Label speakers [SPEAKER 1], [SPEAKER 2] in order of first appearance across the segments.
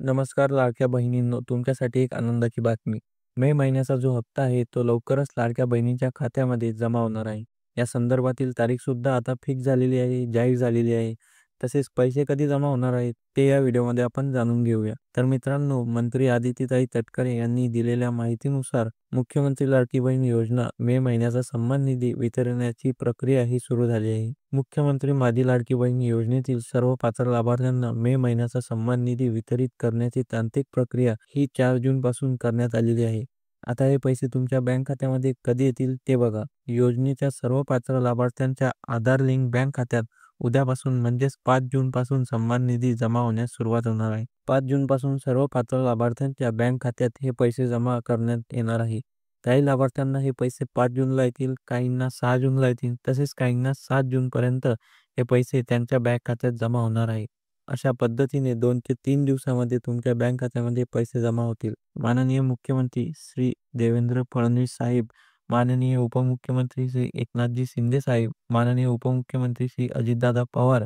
[SPEAKER 1] नमस्कार लाडक्या बहिणींनो, तुमच्यासाठी एक आनंदाची बातमी. मे महिन्याचा जो हप्ता आहे, तो लवकरच लाडक्या बहिणींच्या खात्यामध्ये जमा होणार आहे. या संदर्भातील तारीखसुद्धा आता फिक्स झालेली आहे, जाहीर झालेली आहे. तसेच पैसे कधी जमा होणार आहेत, ते या व्हिडिओमध्ये आपण जाणून घेऊया. तर मित्रांनो, मंत्री आदितीताई तटकरे यांनी दिलेल्या माहितीनुसार मुख्यमंत्री लाडकी बहीण योजना मे महिन्याचा सन्मान निधी वितरणाची प्रक्रिया ही सुरू झाली आहे. मुख्यमंत्री माझी लाडकी बहीण योजनेतील सर्व पात्र लाभार्थ्यांना मे महिन्याचा सन्मान निधी वितरित करण्याची तांत्रिक प्रक्रिया ही 4 जूनपासून करण्यात आलेली आहे. आता हे पैसे तुमच्या बँक खात्यामध्ये कधी येतील ते बघा. योजनेच्या सर्व पात्र लाभार्थ्यांच्या आधार लिंक बँक खात्यात उद्यापासून म्हणजेच 5 जूनपासून सन्मान निधी जमा होण्यास सुरुवात होणार आहे. 5 जूनपासून सर्व पात्र लाभार्थ्यांच्या बँक खात्यात हे पैसे जमा करण्यात येणार आहे. काही लाभार्थ्यांना हे पैसे 5 जूनला येतील, काहींना 6 जूनला येतील, तसेच काहींना 7 जूनपर्यंत हे पैसे त्यांच्या बँक खात्यात जमा होणार आहे. अशा पद्धतीने 2 ते 3 दिवसामध्ये तुमच्या बँक खात्यामध्ये पैसे जमा होतील. माननीय मुख्यमंत्री श्री देवेंद्र फडणवीस साहेब, माननीय उपमुख्यमंत्री श्री एकनाथजी शिंदे साहेब, माननीय उपमुख्यमंत्री श्री अजितदादा पवार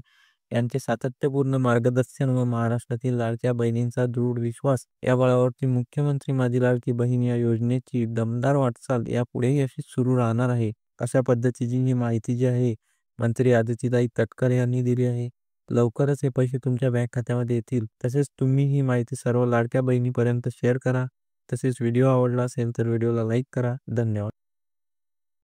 [SPEAKER 1] यांचे सातत्यपूर्ण मार्गदर्शन व महाराष्ट्रातील लाडक्या बहिणींचा दृढ विश्वास या बळावरती मुख्यमंत्री माझी लाडकी बहीण या योजनेची दमदार वाटचाल यापुढेही अशीच सुरू राहणार आहे. अशा पद्धतीची ही माहिती जी आहे मंत्री आदितीताई तटकरे यांनी दिली आहे. लवकरच हे पैसे तुमच्या बँक खात्यामध्ये येतील. तसेच तुम्ही ही माहिती सर्व लाडक्या बहिणीपर्यंत शेअर करा. तसेच व्हिडिओ आवडला असेल तर व्हिडिओला लाईक करा. धन्यवाद.